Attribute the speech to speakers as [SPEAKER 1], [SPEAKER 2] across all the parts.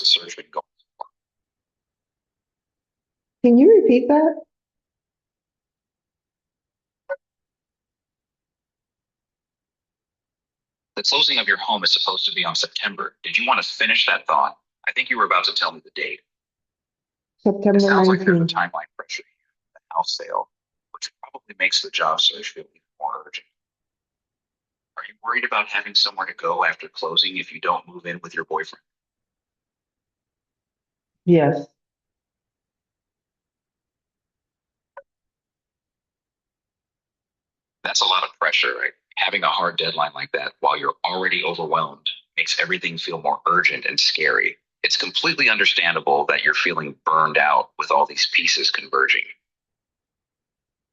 [SPEAKER 1] the search been going?
[SPEAKER 2] Can you repeat that?
[SPEAKER 1] The closing of your home is supposed to be on September. Did you want to finish that thought? I think you were about to tell me the date. It
[SPEAKER 2] September
[SPEAKER 1] sounds like there's a
[SPEAKER 2] 19th.
[SPEAKER 1] timeline pressure here, the house sale, which probably makes the job search feel even more urgent. Are you worried about having somewhere to go after closing if you don't move in with your boyfriend?
[SPEAKER 2] Yes.
[SPEAKER 1] That's a lot of pressure, right? Having a hard deadline like that while you're already overwhelmed makes everything feel more urgent and scary. It's completely understandable that you're feeling burned out with all these pieces converging.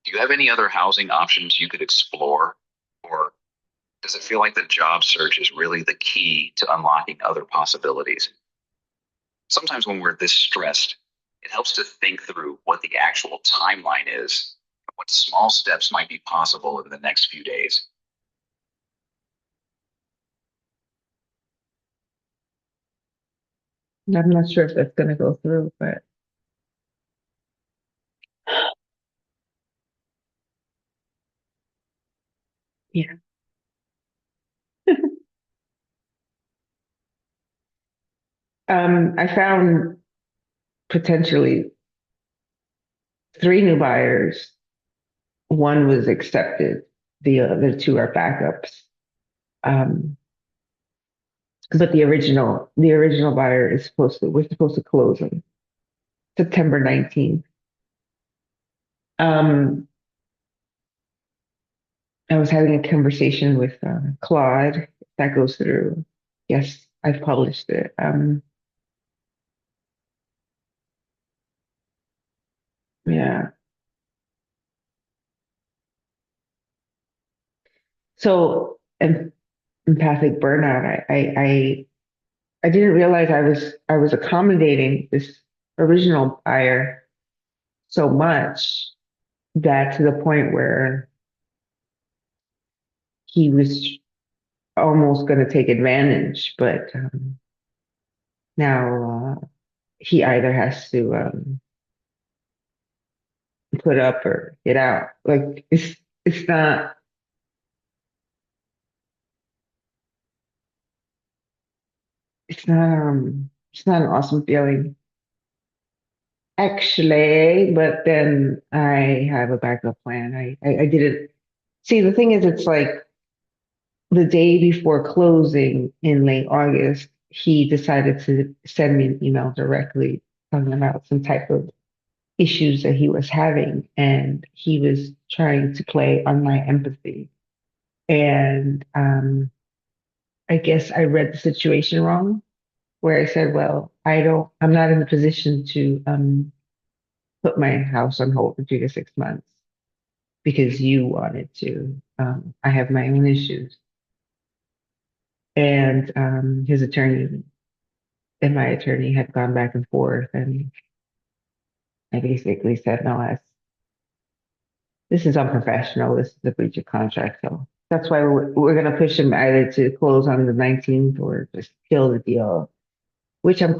[SPEAKER 1] Do you have any other housing options you could explore? Or does it feel like the job search is really the key to unlocking other possibilities? Sometimes when we're this stressed, it helps to think through what the actual timeline is, what small steps might be possible in the next few days.
[SPEAKER 2] I'm not sure if that's going to go through, but yeah. I found potentially three new buyers. One was accepted. The other two are backups. Um, but the original buyer is we're supposed to close on September 19th. Um, I was having a conversation with Claude. If that goes through. Yes, I've published it. Yeah. So empathic burnout. I didn't realize I was accommodating this original buyer so much that to the point where he was almost going to take advantage, but now he either has to put up or get out. Like it's not an awesome feeling actually, but then I have a backup plan. I didn't see. The thing is, it's like the day before closing in late August, he decided to send me an email directly talking about some type of issues that he was having. And he was trying to play on my empathy. And I guess I read the situation wrong, where I said, well, I'm not in the position to put my house on hold for 3 to 6 months because you wanted to. I have my own issues. And his attorney and my attorney had gone back and forth, and I basically said, no, this is unprofessional. This is a breach of contract. So that's why we're going to push him either to close on the 19th or just kill the deal, which I'm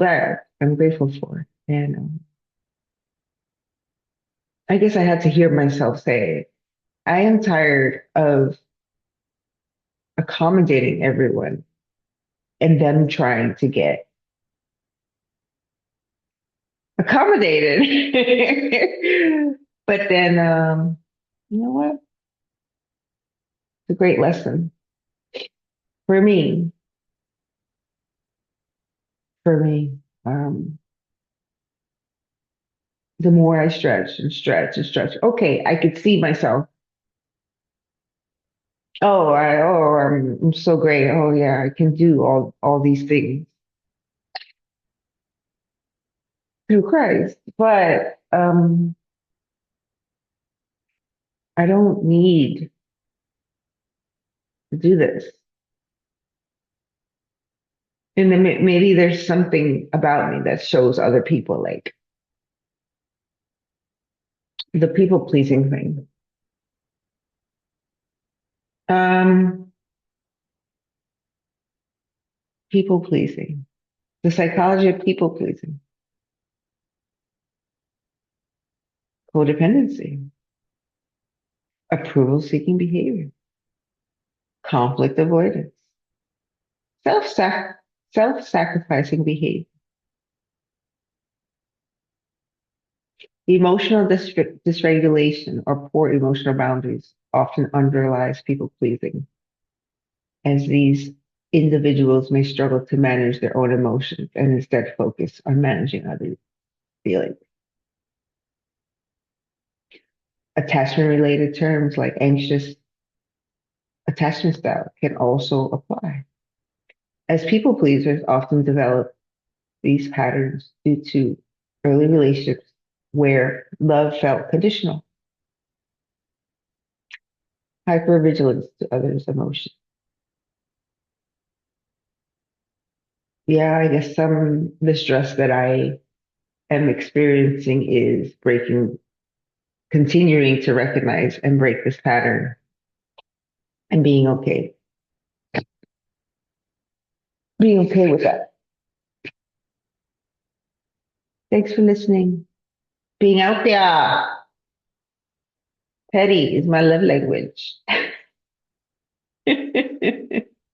[SPEAKER 2] grateful for. And I guess I had to hear myself say, I am tired of accommodating everyone and them trying to get accommodated. But then, you know what? It's a great lesson for me. For me, the more I stretch and stretch and stretch, okay, I could see myself. I'm so great. Oh yeah, I can do all these things through Christ. But I don't need to do this. And then maybe there's something about me that shows other people like the people pleasing thing. Um, People pleasing. The psychology of people pleasing, codependency, approval seeking behavior, conflict avoidance, self self sacrificing behavior, emotional dysregulation or poor emotional boundaries often underlies people pleasing, as these individuals may struggle to manage their own emotions and instead focus on managing others' feelings. Attachment related terms like anxious attachment style can also apply, as people pleasers often develop these patterns due to early relationships where love felt conditional, hypervigilance to others' emotions. Yeah, I guess some the stress that I am experiencing is continuing to recognize and break this pattern and being okay with that. Thanks for listening. Being out there, petty is my love language.